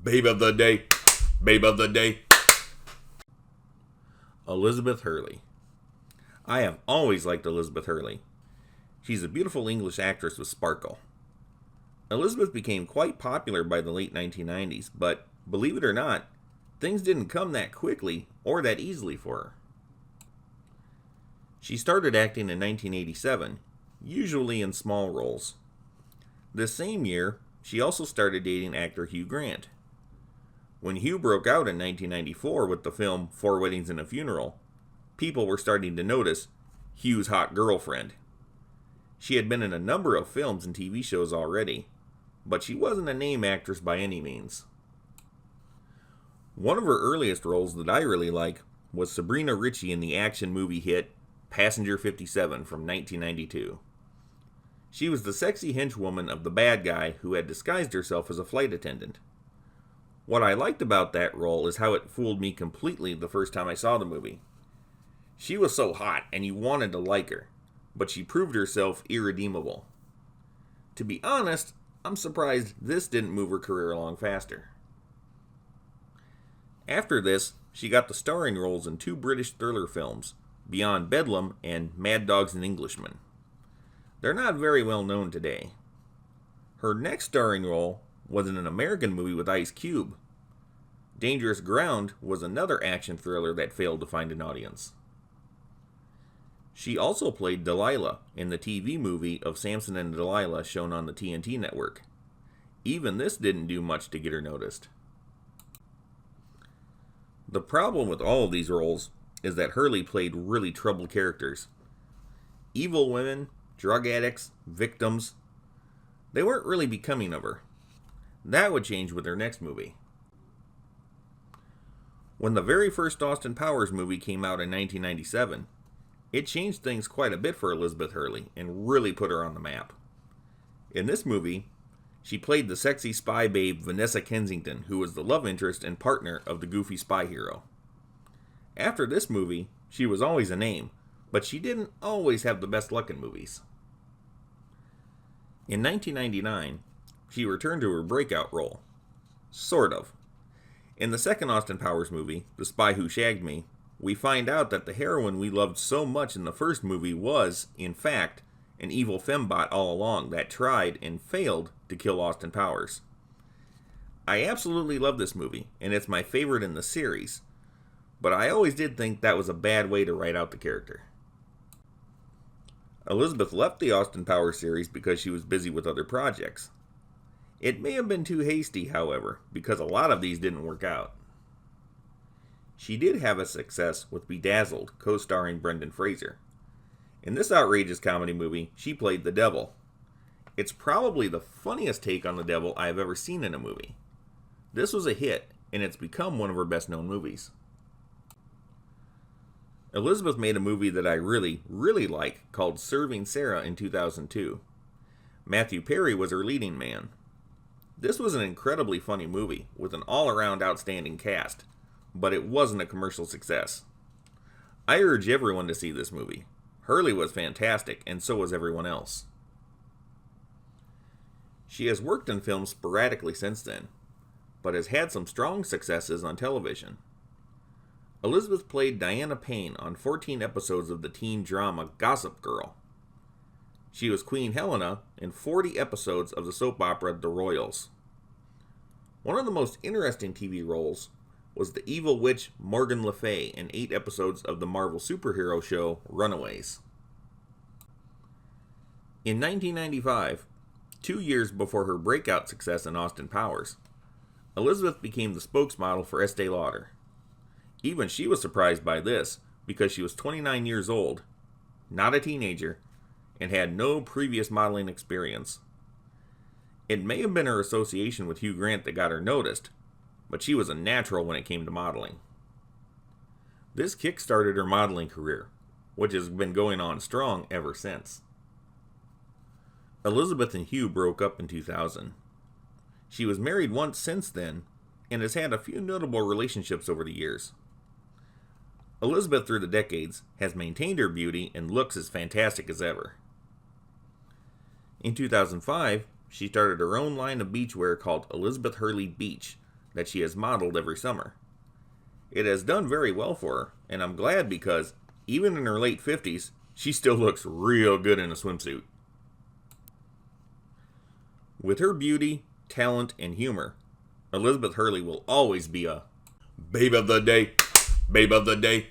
Babe of the day. Babe of the day. Elizabeth Hurley. I have always liked Elizabeth Hurley. She's a beautiful English actress with sparkle. Elizabeth became quite popular by the late 1990s, but believe it or not, things didn't come that quickly or that easily for her. She started acting in 1987, usually in small roles. This same year, she also started dating actor Hugh Grant. When Hugh broke out in 1994 with the film 4 Weddings and a Funeral, people were starting to notice Hugh's hot girlfriend. She had been in a number of films and TV shows already, but she wasn't a name actress by any means. One of her earliest roles that I really like was Sabrina Ritchie in the action movie hit Passenger 57 from 1992. She was the sexy henchwoman of the bad guy who had disguised herself as a flight attendant. What I liked about that role is how it fooled me completely the first time I saw the movie. She was so hot and you wanted to like her, but she proved herself irredeemable. To be honest, I'm surprised this didn't move her career along faster. After this, she got the starring roles in 2 British thriller films, Beyond Bedlam and Mad Dogs and Englishmen. They're not very well known today. Her next starring role was in an American movie with Ice Cube. Dangerous Ground was another action thriller that failed to find an audience. She also played Delilah in the TV movie of Samson and Delilah shown on the TNT network. Even this didn't do much to get her noticed. The problem with all of these roles is that Hurley played really troubled characters. Evil women, drug addicts, victims. They weren't really becoming of her. That would change with her next movie. When the very first Austin Powers movie came out in 1997, it changed things quite a bit for Elizabeth Hurley and really put her on the map. In this movie, she played the sexy spy babe Vanessa Kensington, who was the love interest and partner of the goofy spy hero. After this movie, she was always a name, but she didn't always have the best luck in movies. In 1999, she returned to her breakout role. Sort of. In the second Austin Powers movie, The Spy Who Shagged Me, we find out that the heroine we loved so much in the first movie was, in fact, an evil fembot all along that tried and failed to kill Austin Powers. I absolutely love this movie, and it's my favorite in the series, but I always did think that was a bad way to write out the character. Elizabeth left the Austin Powers series because she was busy with other projects. It may have been too hasty, however, because a lot of these didn't work out. She did have a success with Bedazzled, co-starring Brendan Fraser. In this outrageous comedy movie, she played the devil. It's probably the funniest take on the devil I've ever seen in a movie. This was a hit, and it's become one of her best-known movies. Elizabeth made a movie that I really, really like called Serving Sara in 2002. Matthew Perry was her leading man. This was an incredibly funny movie with an all-around outstanding cast, but it wasn't a commercial success. I urge everyone to see this movie. Hurley was fantastic, and so was everyone else. She has worked in films sporadically since then, but has had some strong successes on television. Elizabeth played Diana Payne on 14 episodes of the teen drama Gossip Girl. She was Queen Helena in 40 episodes of the soap opera The Royals. One of the most interesting TV roles was the evil witch Morgan Le Fay in 8 episodes of the Marvel superhero show Runaways. In 1995, 2 years before her breakout success in Austin Powers, Elizabeth became the spokesmodel for Estee Lauder. Even she was surprised by this because she was 29 years old, not a teenager, and had no previous modeling experience. It may have been her association with Hugh Grant that got her noticed, but she was a natural when it came to modeling. This kick-started her modeling career, which has been going on strong ever since. Elizabeth and Hugh broke up in 2000. She was married once since then, and has had a few notable relationships over the years. Elizabeth, through the decades, has maintained her beauty and looks as fantastic as ever. In 2005, she started her own line of beachwear called Elizabeth Hurley Beach that she has modeled every summer. It has done very well for her, and I'm glad because, even in her late 50s, she still looks real good in a swimsuit. With her beauty, talent, and humor, Elizabeth Hurley will always be a Babe of the Day, Babe of the Day.